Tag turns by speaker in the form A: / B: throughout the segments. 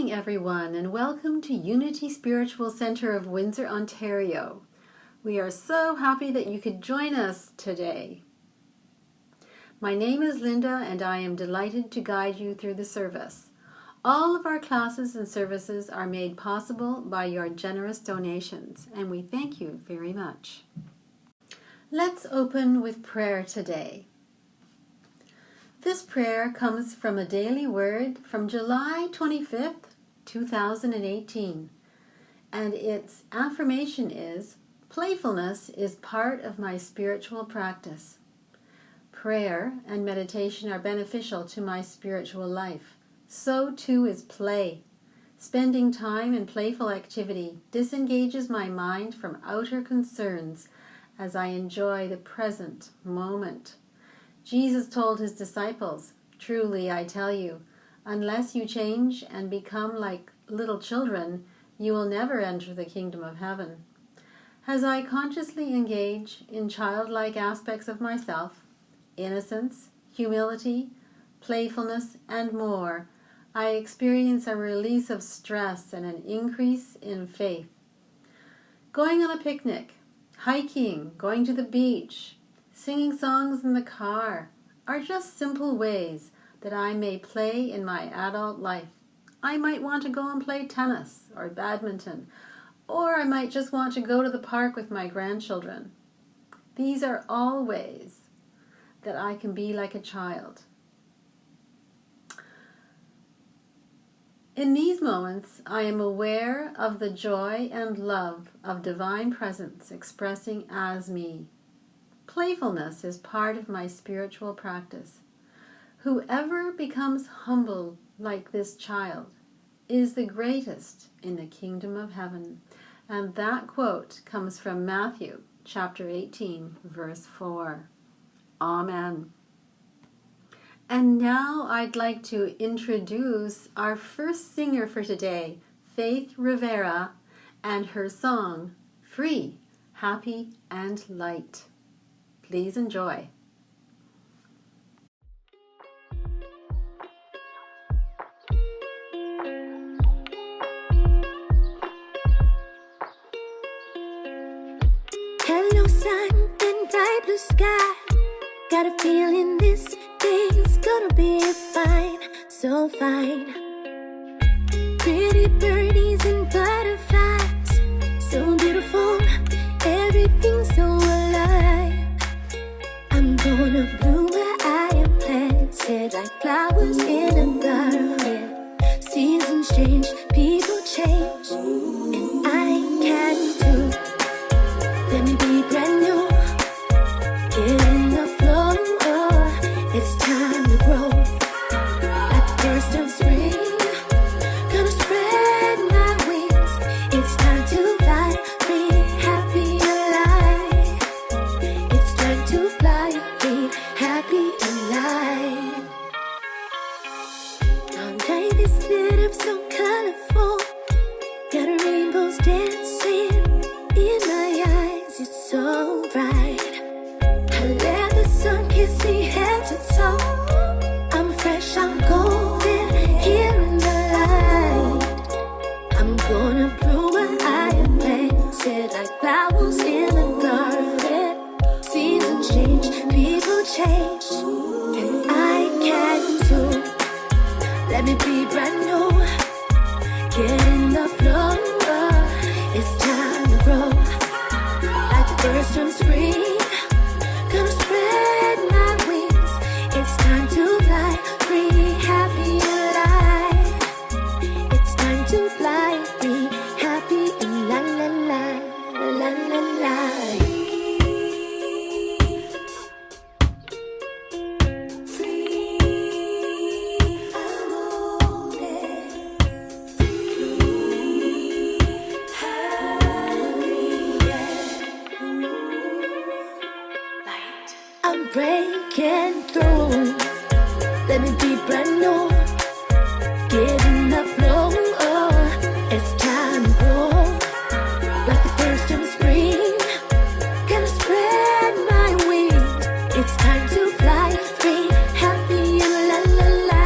A: morning, everyone, and welcome to Unity Spiritual Center of Windsor, Ontario. We are so happy that you could join us today. My name is Linda, and I am delighted to guide you through the service. All of our classes and services are made possible by your generous donations, and we thank you very much. Let's open with prayer today. This prayer comes from a daily word from July 25th, 2018, and its affirmation is, "Playfulness is part of my spiritual practice." Prayer and meditation are beneficial to my spiritual life. So too is play. Spending time in playful activity disengages my mind from outer concerns as I enjoy the present moment. Jesus told his disciples, "Truly I tell you, unless you change and become like little children, you will never enter the kingdom of heaven." As I consciously engage in childlike aspects of myself, innocence, humility, playfulness, and more, I experience a release of stress and an increase in faith. Going on a picnic, hiking, going to the beach, singing songs in the car are just simple ways that I may play in my adult life. I might want to go and play tennis or badminton, or I might just want to go to the park with my grandchildren. These are all ways that I can be like a child. In these moments, I am aware of the joy and love of divine presence expressing as me. Playfulness is part of my spiritual practice. Whoever becomes humble like this child is the greatest in the kingdom of heaven. And that quote comes from Matthew chapter 18, verse 4. Amen. And now I'd like to introduce our first singer for today, Faith Rivera, and her song, Free, Happy, and Light. Please enjoy.
B: Hello, sun and bright blue sky. Got a feeling this day's gonna be fine, so fine. Pretty birdies and butterflies, so beautiful, everything's so alive. I'm gonna bloom where I am planted, like flowers in a garden. Seasons change, people change, and I can too. Let me be brand new, get in the flow. It's time to grow, like the first of spring. Gonna spread my wings. It's time to fly, free, happy, alive. It's time to fly, free, happy, alive. Our life is lit up so colorful. Got rainbows dancing in my eyes. It's so bright. I let the sun kiss me head to toe. I'm fresh, I'm golden, here in the light. I'm gonna bloom where I am planted, like flowers in a garden. Seasons change, people change, and I can too. Let me be brand new, get in the flow. It's time to grow, like the first of spring. Gonna spread my wings. It's time to fly, free, happy, alive. It's time to fly, free, happy, and la la la, la la la. I'm breaking through. Let me be brand new. Get in the flow. It's time to grow, like the first of spring. Gonna spread my wings. It's time to fly, free, happy, and la la la.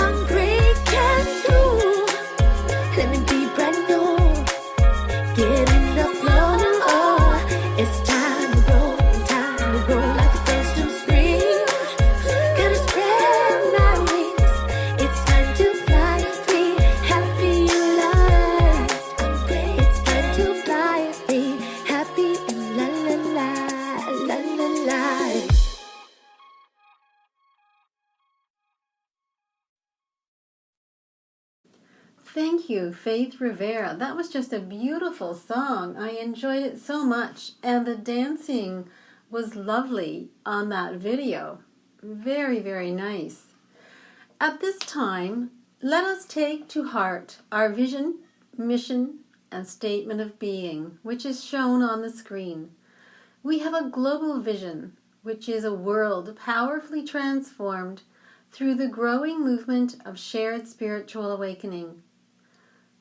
B: I'm breaking through. Get in the flow. Oh, it's time to grow like the first of spring. Gotta spread my wings. It's time to fly free, happy and light. It's time to fly free, happy and la la la, la la la.
A: Thank you, Faith Rivera. That was just a beautiful song. I enjoyed it so much, and the dancing was lovely on that video. Very, very nice. At this time, let us take to heart our vision, mission, and statement of being, which is shown on the screen. We have a global vision, which is a world powerfully transformed through the growing movement of shared spiritual awakening.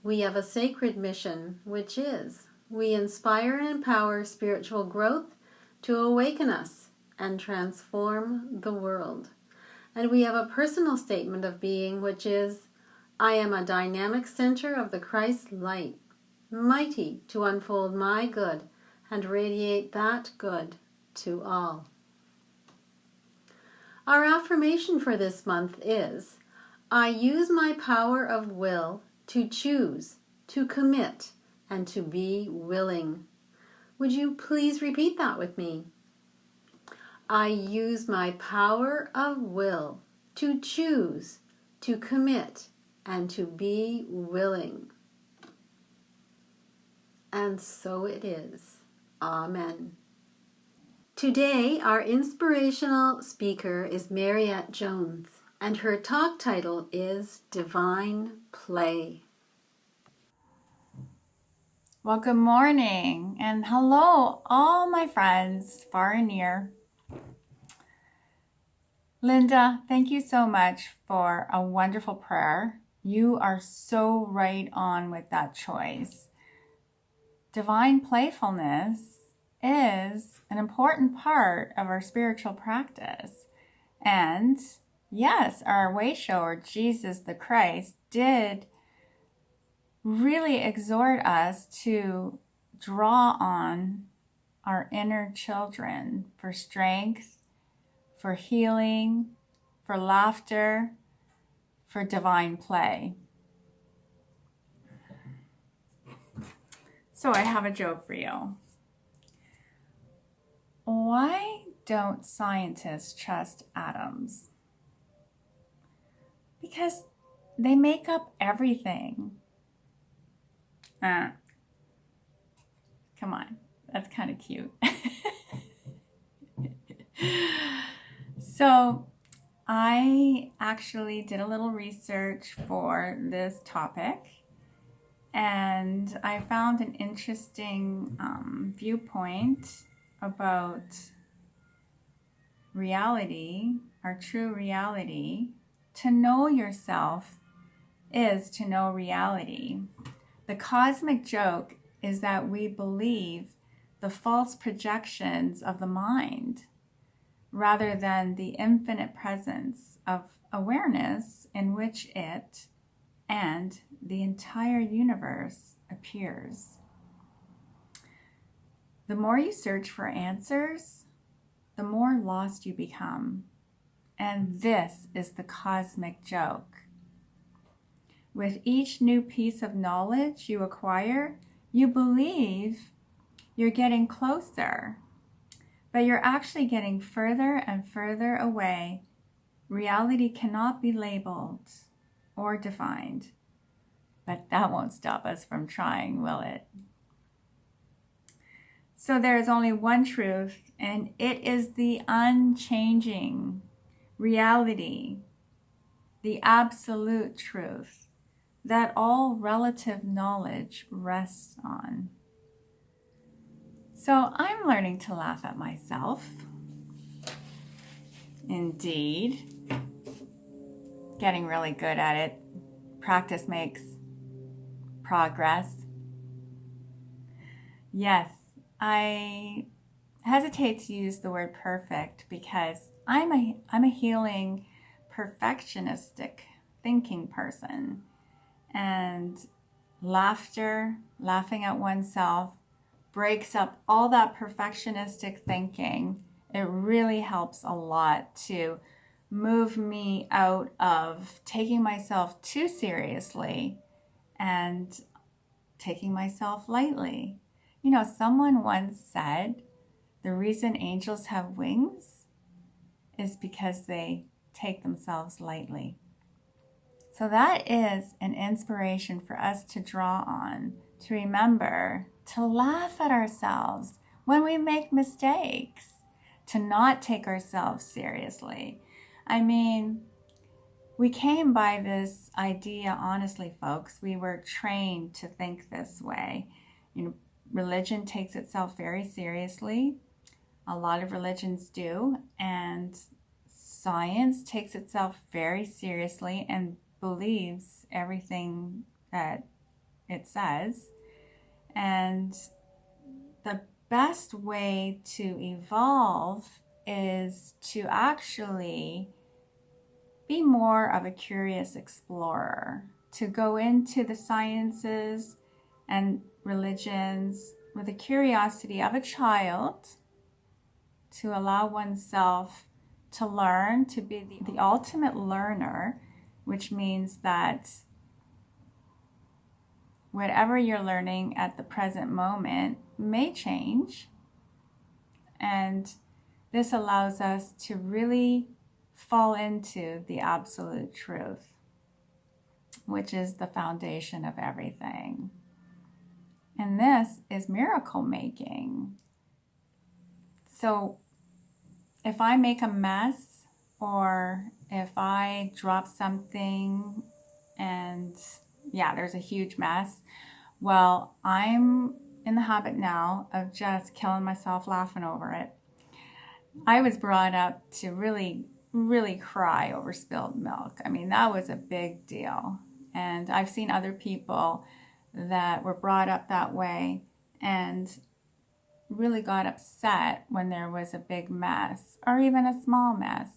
A: We have a sacred mission, which is we inspire and empower spiritual growth to awaken us and transform the world. And we have a personal statement of being, which is I am a dynamic center of the Christ light, mighty to unfold my good and radiate that good to all. Our affirmation for this month is I use my power of will to choose, to commit, and to be willing. Would you please repeat that with me? I use my power of will to choose, to commit, and to be willing. And so it is. Amen. Today, our inspirational speaker is Mariette Jones, and her talk title is Divine Play.
C: Well, good morning and hello, all my friends, far and near. Linda, thank you so much for a wonderful prayer. You are so right on with that choice. Divine playfulness is an important part of our spiritual practice. And yes, our way shower, Jesus the Christ, did really exhort us to draw on our inner children for strength, for healing, for laughter, for divine play. So I have a joke for you. Why don't scientists trust atoms? Because they make up everything. Come on, that's kind of cute. So I actually did a little research for this topic, and I found an interesting viewpoint about reality, our true reality. To know yourself is to know reality. The cosmic joke is that we believe the false projections of the mind rather than the infinite presence of awareness in which it and the entire universe appears. The more you search for answers, the more lost you become. And this is the cosmic joke. With each new piece of knowledge you acquire, you believe you're getting closer, but you're actually getting further and further away. Reality cannot be labeled or defined, but that won't stop us from trying, will it? So there is only one truth, and it is the unchanging reality, the absolute truth that all relative knowledge rests on. So I'm learning to laugh at myself. Indeed. Getting really good at it. Practice makes progress. Yes, I hesitate to use the word perfect because I'm a healing, perfectionistic thinking person. And laughing at oneself, breaks up all that perfectionistic thinking. It really helps a lot to move me out of taking myself too seriously and taking myself lightly. You know, someone once said the reason angels have wings is because they take themselves lightly. So that is an inspiration for us to draw on, to remember to laugh at ourselves when we make mistakes, to not take ourselves seriously. I mean, we came by this idea, honestly, folks. We were trained to think this way. You know, religion takes itself very seriously. A lot of religions do. And science takes itself very seriously and believes everything that it says. And the best way to evolve is to actually be more of a curious explorer, to go into the sciences and religions with the curiosity of a child, to allow oneself to learn, to be the ultimate learner, which means that whatever you're learning at the present moment may change. And this allows us to really fall into the absolute truth, which is the foundation of everything. And this is miracle making. So if I make a mess, or if I drop something and there's a huge mess, well, I'm in the habit now of just killing myself laughing over it. I was brought up to really cry over spilled milk. I mean, that was a big deal. And I've seen other people that were brought up that way and really got upset when there was a big mess or even a small mess.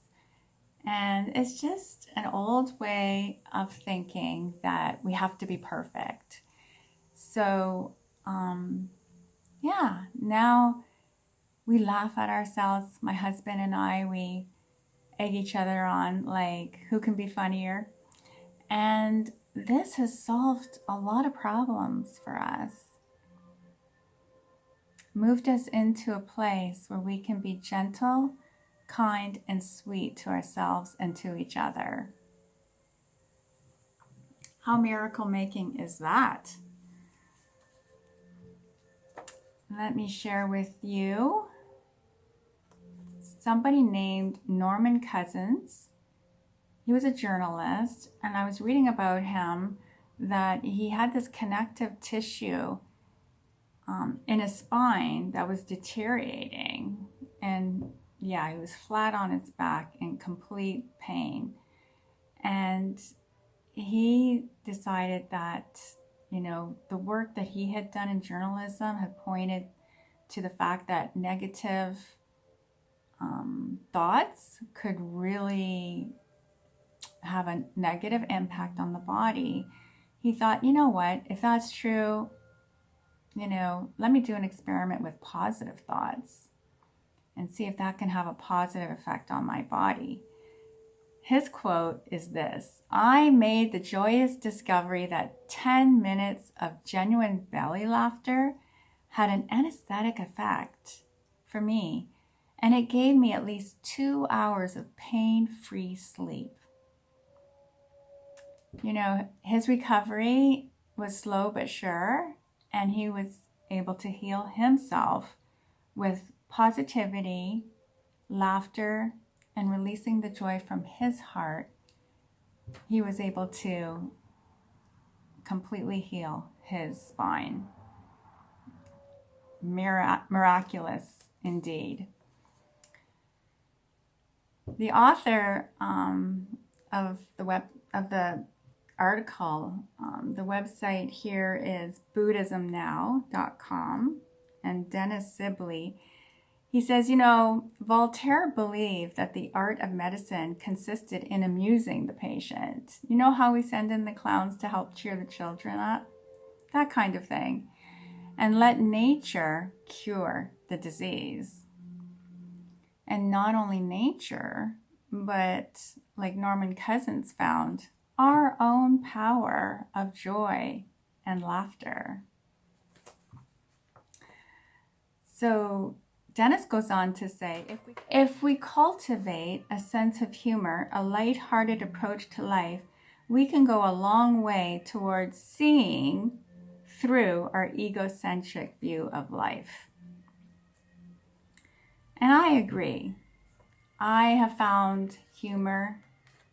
C: And it's just an old way of thinking that we have to be perfect. So, now we laugh at ourselves. My husband and I, we egg each other on, like, who can be funnier? And this has solved a lot of problems for us. Moved us into a place where we can be gentle, kind, and sweet to ourselves and to each other. How miracle making is that? Let me share with you somebody named Norman Cousins. He was a journalist, and I was reading about him that he had this connective tissue in his spine that was deteriorating. And he was flat on his back in complete pain. And he decided that, the work that he had done in journalism had pointed to the fact that negative thoughts could really have a negative impact on the body. He thought, you know what, if that's true, let me do an experiment with positive thoughts and see if that can have a positive effect on my body. His quote is this: "I made the joyous discovery that 10 minutes of genuine belly laughter had an anesthetic effect for me, and it gave me at least 2 hours of pain-free sleep." His recovery was slow but sure, and he was able to heal himself with positivity, laughter, and releasing the joy from his heart. He was able to completely heal his spine. Miraculous indeed. The author of the article, the website here is buddhismnow.com, and Dennis Sibley, he says, Voltaire believed that the art of medicine consisted in amusing the patient. You know how we send in the clowns to help cheer the children up? that kind of thing. And let nature cure the disease. And not only nature, but like Norman Cousins found, our own power of joy and laughter. So Dennis goes on to say, if we cultivate a sense of humor, a lighthearted approach to life, we can go a long way towards seeing through our egocentric view of life. And I agree. I have found humor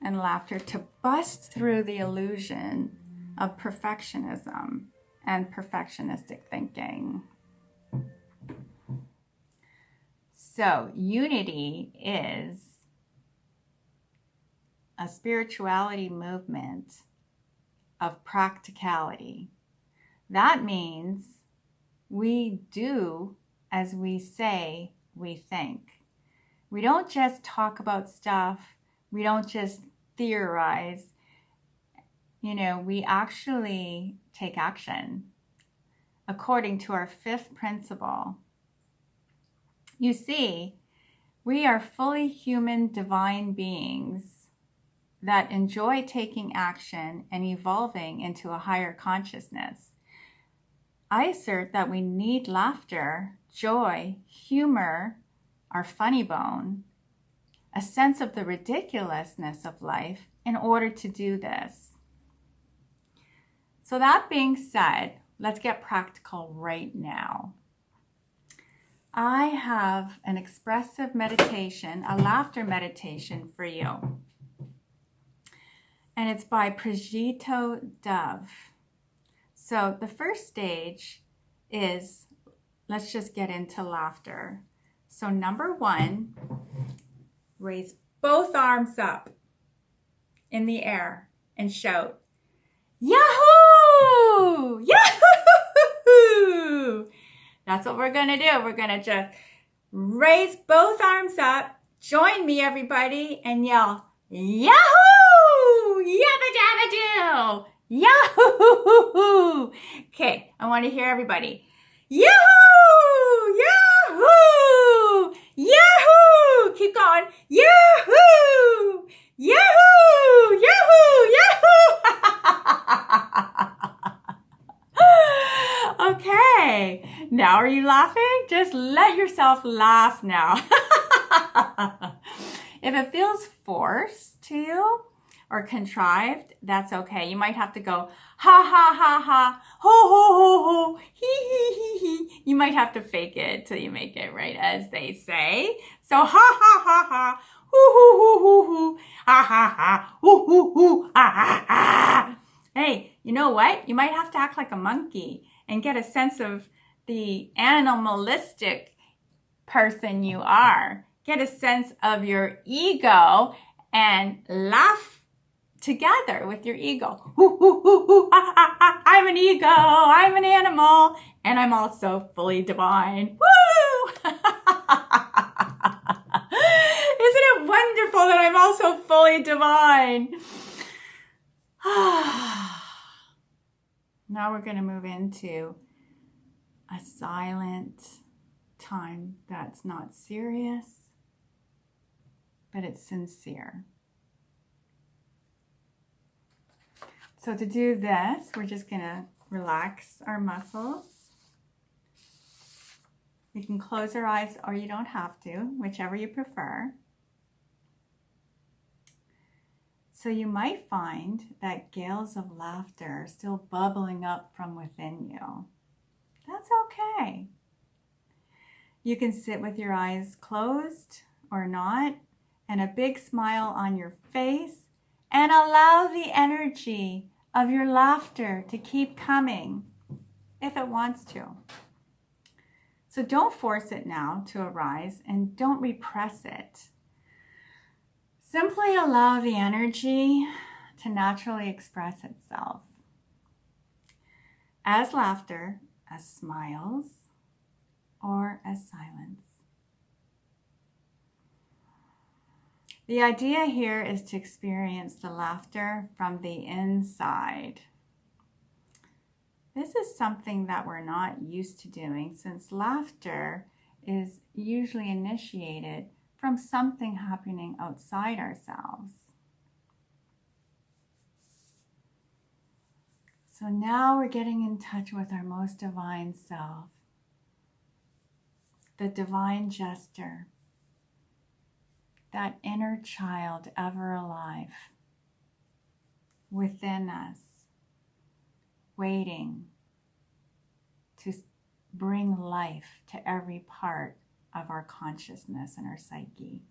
C: and laughter to bust through the illusion of perfectionism and perfectionistic thinking. So, unity is a spirituality movement of practicality. That means we do as we say we think. We don't just talk about stuff. We don't just theorize. We actually take action according to our fifth principle. You see, we are fully human divine beings that enjoy taking action and evolving into a higher consciousness. I assert that we need laughter, joy, humor, our funny bone, a sense of the ridiculousness of life in order to do this. So that being said, let's get practical right now. I have an expressive meditation, a laughter meditation for you. And it's by Prajito Dove. So the first stage is, let's just get into laughter. So number 1, raise both arms up in the air and shout, Yahoo! Yahoo! That's what we're going to do. We're going to just raise both arms up. Join me, everybody, and yell, Yahoo! Yabba dabba do! Yahoo! Okay, I want to hear everybody. Yahoo! Yahoo! Yahoo! Keep going. Yahoo! Yahoo! Yahoo! Yahoo! Okay, now are you laughing? Just let yourself laugh now. If it feels forced to you or contrived, that's okay. You might have to go, ha, ha, ha, ha, ho, ho, ho, ho, hee, hee, hee, hee. You might have to fake it till you make it, right, as they say. So, ha, ha, ha, ha, hoo, hoo, hoo, hoo, hoo, ha, ha, ha, hoo, hoo, hoo, ha, ha, ha. Hey, you know what? You might have to act like a monkey and get a sense of the animalistic person you are. Get a sense of your ego and laugh together with your ego. Hoo, hoo, hoo, hoo, ha, ha, ha. I'm an ego, I'm an animal, and I'm also fully divine. Woo! Isn't it wonderful that I'm also fully divine? Now we're going to move into a silent time that's not serious, but it's sincere. So to do this, we're just going to relax our muscles. You can close your eyes or you don't have to, whichever you prefer. So you might find that gales of laughter are still bubbling up from within you. That's okay. You can sit with your eyes closed or not, and a big smile on your face, and allow the energy of your laughter to keep coming if it wants to. So don't force it now to arise, and don't repress it. Simply allow the energy to naturally express itself as laughter, as smiles, or as silence. The idea here is to experience the laughter from the inside. This is something that we're not used to doing, since laughter is usually initiated from something happening outside ourselves. So now we're getting in touch with our most divine self, the divine jester, that inner child ever alive within us, waiting to bring life to every part of our consciousness and our psyche,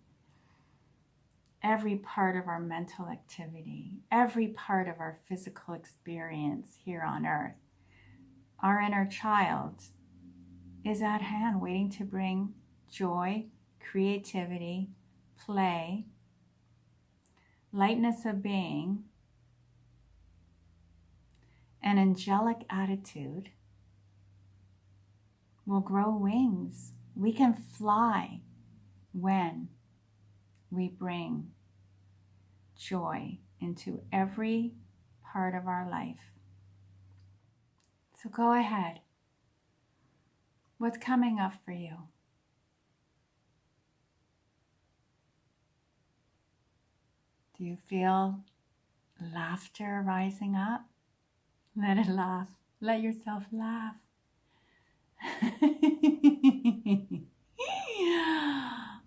C: every part of our mental activity, every part of our physical experience here on earth. Our inner child is at hand, waiting to bring joy, creativity, play, lightness of being, an angelic attitude. Will grow wings. We can fly when we bring joy into every part of our life. So go ahead. What's coming up for you? Do you feel laughter rising up? Let it laugh. Let yourself laugh.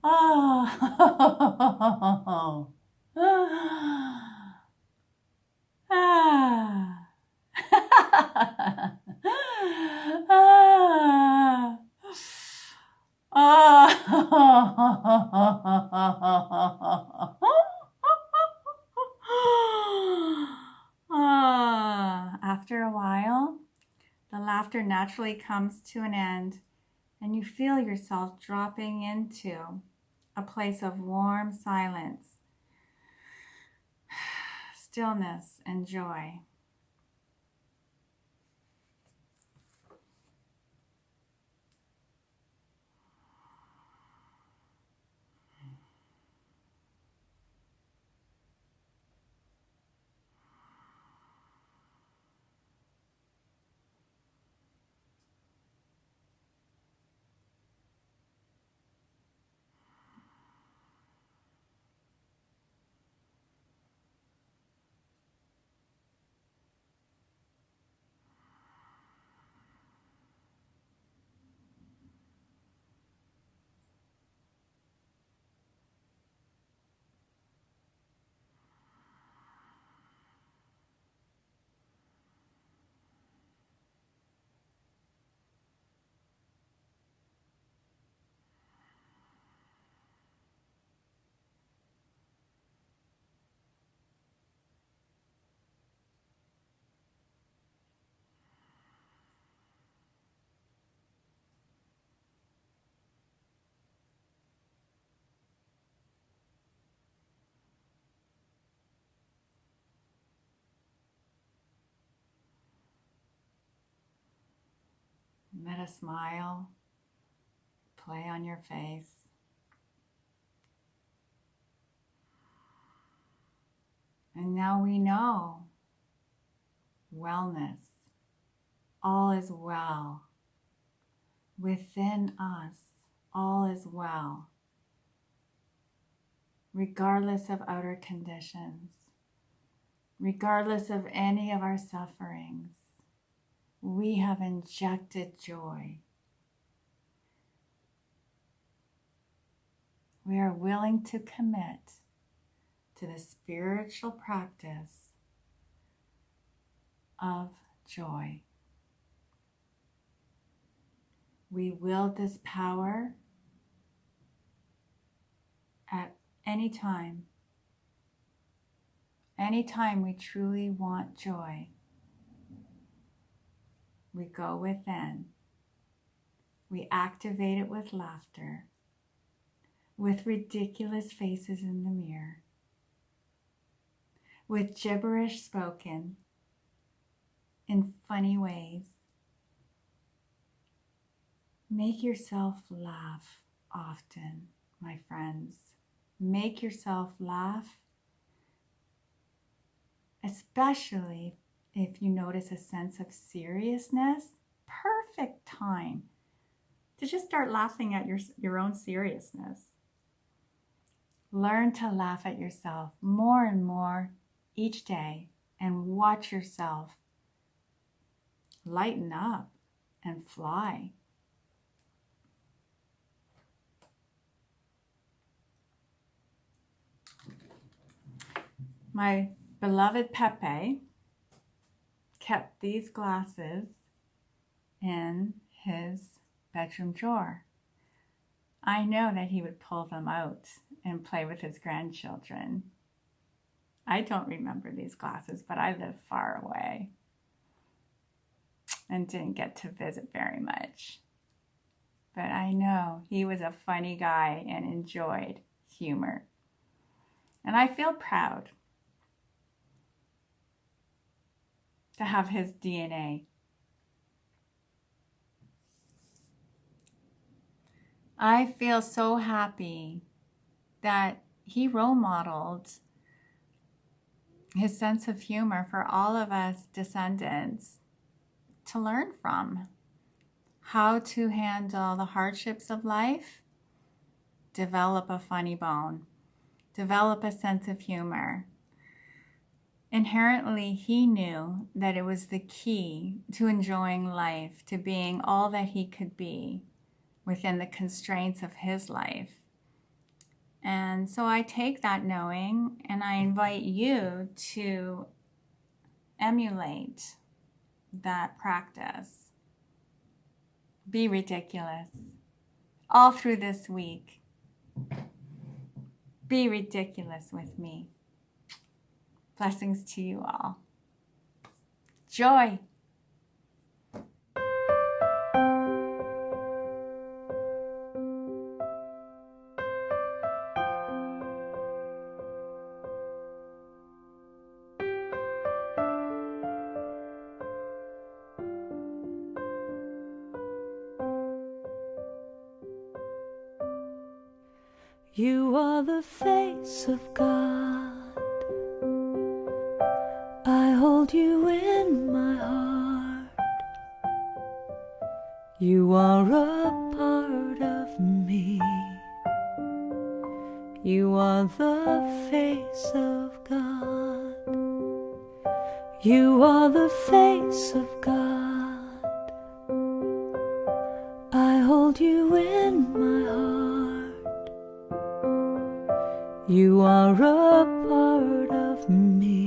C: Oh. Ah. After a while, the laughter naturally comes to an end, and you feel yourself dropping into a place of warm silence, stillness, and joy. Let a smile play on your face. And now we know wellness, all is well. Within us, all is well. Regardless of outer conditions, regardless of any of our sufferings, we have injected joy. We are willing to commit to the spiritual practice of joy. We wield this power at any time. Anytime we truly want joy, we go within. We activate it with laughter, with ridiculous faces in the mirror, with gibberish spoken in funny ways. Make yourself laugh often, my friends. Make yourself laugh, especially if you notice a sense of seriousness, perfect time to just start laughing at your own seriousness. Learn to laugh at yourself more and more each day and watch yourself lighten up and fly. My beloved Pepe kept these glasses in his bedroom drawer. I know that he would pull them out and play with his grandchildren. I don't remember these glasses, but I live far away and didn't get to visit very much. But I know he was a funny guy and enjoyed humor. And I feel proud to have his DNA. I feel so happy that he role modeled his sense of humor for all of us descendants to learn from. How to handle the hardships of life, develop a funny bone, develop a sense of humor. Inherently, he knew that it was the key to enjoying life, to being all that he could be within the constraints of his life. And so I take that knowing and I invite you to emulate that practice. Be ridiculous. All through this week, be ridiculous with me. Blessings to you all. Joy.
B: You are the face of God. I hold you in my heart. You are a part of me. You are the face of God. You are the face of God. I hold you in my heart. You are a part of me.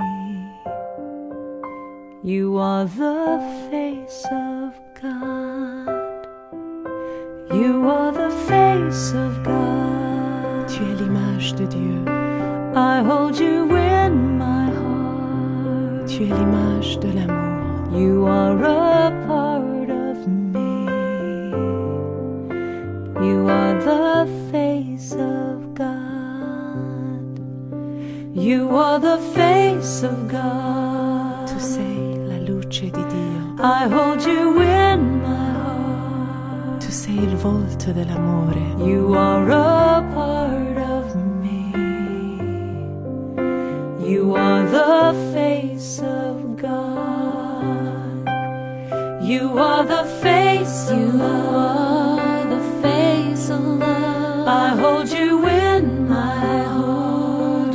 B: You are the face of God. You are the face of God. Tu es l'image de Dieu. I hold you in my heart. Tu es l'image de l'amour. You are a part of me. You are the face of God. You are the face of God. Tu sei la luce di Dio. I hold you in my heart. Tu sei il volto dell'amore. You are a part of me. You are the face of God. You are the face of love. You are the face of love. I hold you in my heart.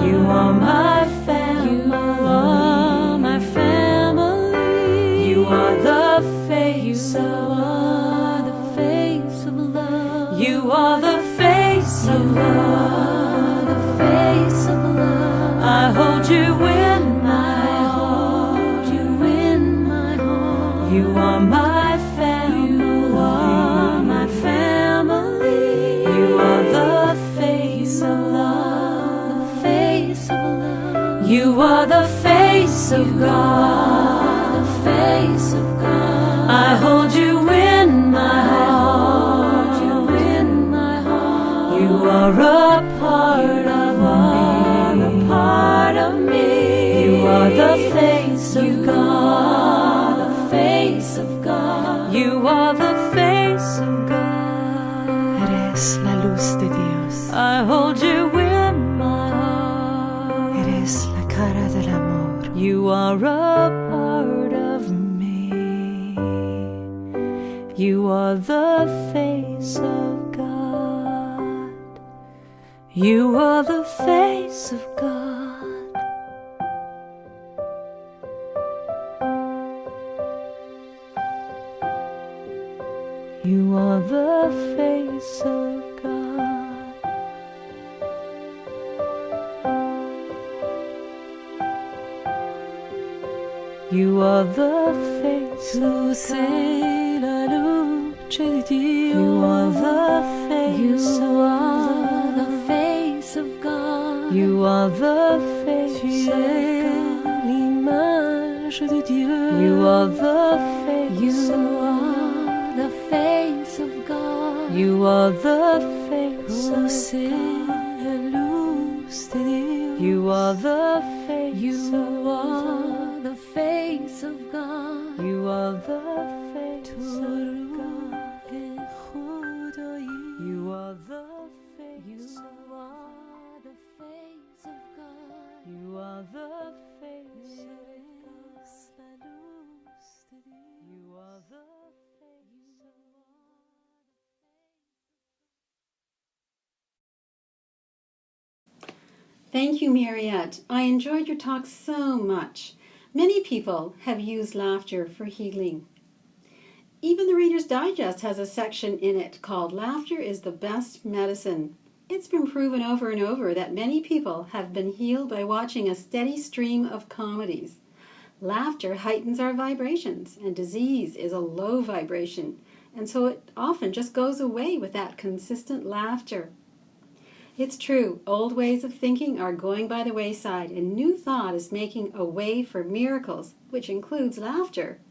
B: You are my family. You are my family. You are the face of love. The face of love. You are the face of love. The face of love. I hold you in my heart. You in my heart. You are my family. You are my family. You are the face of love. You are the face of God, the face of God. I hold you in my heart, you in my heart. You are a part of me, a part of me. You are the face of God, the face of God. You are the face of God. Eres la luz de Dios. I hold you in my heart. Eres la cara del amor. You are a part of me. You are the face of God. You are the face of God. You are the face of God. You are the face of God. La luce di Dio. You are the face of God. The face of God. You are the face of God. L'image de Dieu. You are the face of God. The face of God. You are the face of God. You are the face of God. The face of God. You are the face of God. You are the face of God. The face of God. You are the face of God. You are the
A: Thank you, Mariette. I enjoyed your talk so much. Many people have used laughter for healing. Even the Reader's Digest has a section in it called Laughter is the Best Medicine. It's been proven over and over that many people have been healed by watching a steady stream of comedies. Laughter heightens our vibrations, and disease is a low vibration, and so it often just goes away with that consistent laughter. It's true, old ways of thinking are going by the wayside, and new thought is making a way for miracles, which includes laughter.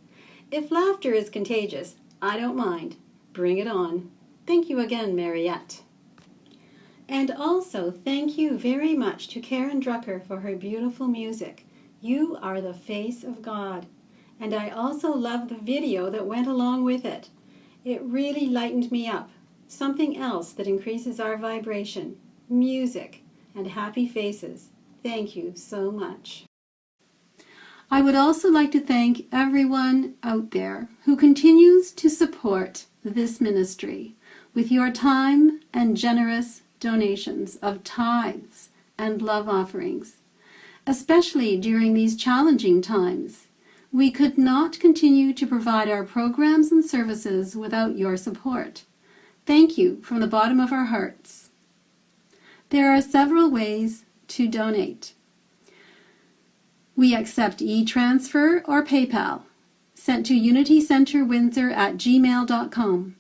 A: If laughter is contagious, I don't mind. Bring it on. Thank you again, Mariette. And also, thank you very much to Karen Drucker for her beautiful music. You are the face of God. And I also love the video that went along with it. It really lightened me up. Something else that increases our vibration. Music and happy faces. Thank you so much. I would also like to thank everyone out there who continues to support this ministry with your time and generous donations of tithes and love offerings, especially during these challenging times. We could not continue to provide our programs and services without your support. Thank you from the bottom of our hearts. There are several ways to donate. We accept e-transfer or PayPal, sent to unitycenterwindsor@gmail.com.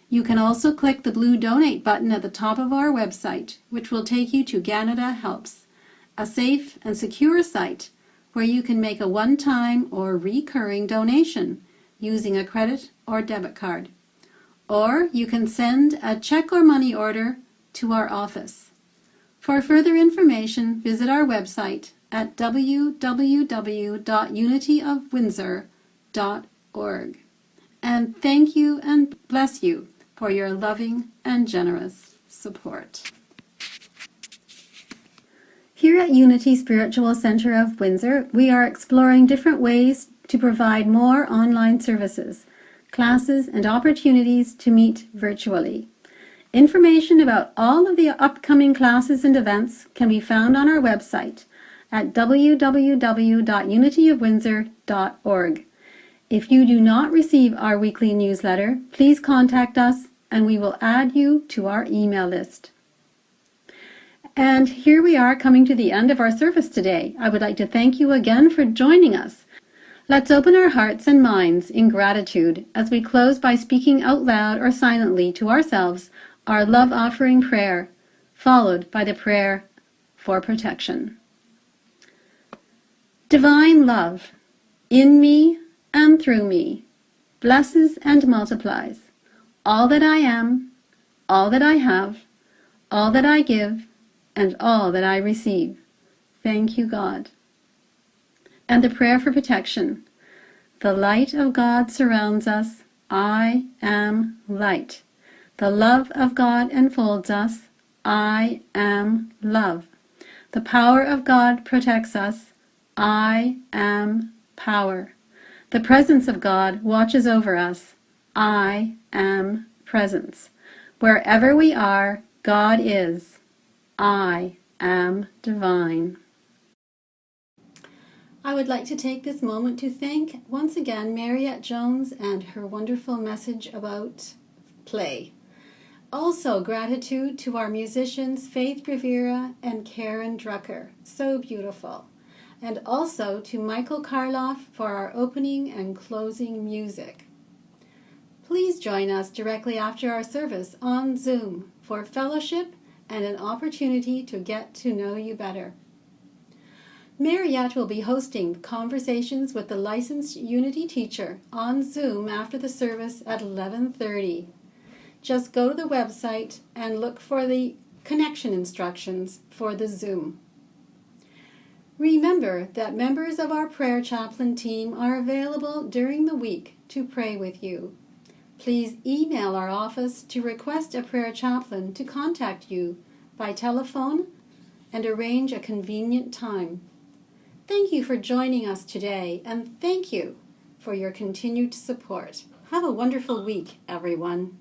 A: You can also click the blue donate button at the top of our website, which will take you to Canada Helps, a safe and secure site where you can make a one-time or recurring donation using a credit or debit card. Or you can send a check or money order to our office. For further information, visit our website at www.unityofwindsor.org. And thank you and bless you for your loving and generous support. Here at Unity Spiritual Center of Windsor, we are exploring different ways to provide more online services, classes, and opportunities to meet virtually. Information about all of the upcoming classes and events can be found on our website at www.unityofwindsor.org. If you do not receive our weekly newsletter, please contact us and we will add you to our email list. And here we are coming to the end of our service today. I would like to thank you again for joining us. Let's open our hearts and minds in gratitude as we close by speaking out loud or silently to ourselves our love offering prayer, followed by the prayer for protection. Divine love, in me and through me, blesses and multiplies all that I am, all that I have, all that I give, and all that I receive. Thank you, God. And the prayer for protection. The light of God surrounds us. I am light. The love of God enfolds us. I am love. The power of God protects us. I am power. The presence of God watches over us. I am presence. Wherever we are, God is. I am divine. I would like to take this moment to thank once again Mariette Jones and her wonderful message about play. Also, gratitude to our musicians Faith Rivera and Karen Drucker. So beautiful. And also to Michael Karloff for our opening and closing music. Please join us directly after our service on Zoom for fellowship and an opportunity to get to know you better. Mariette will be hosting Conversations with the Licensed Unity Teacher on Zoom after the service at 11:30. Just go to the website and look for the connection instructions for the Zoom. Remember that members of our prayer chaplain team are available during the week to pray with you. Please email our office to request a prayer chaplain to contact you by telephone and arrange a convenient time. Thank you for joining us today, and thank you for your continued support. Have a wonderful week, everyone.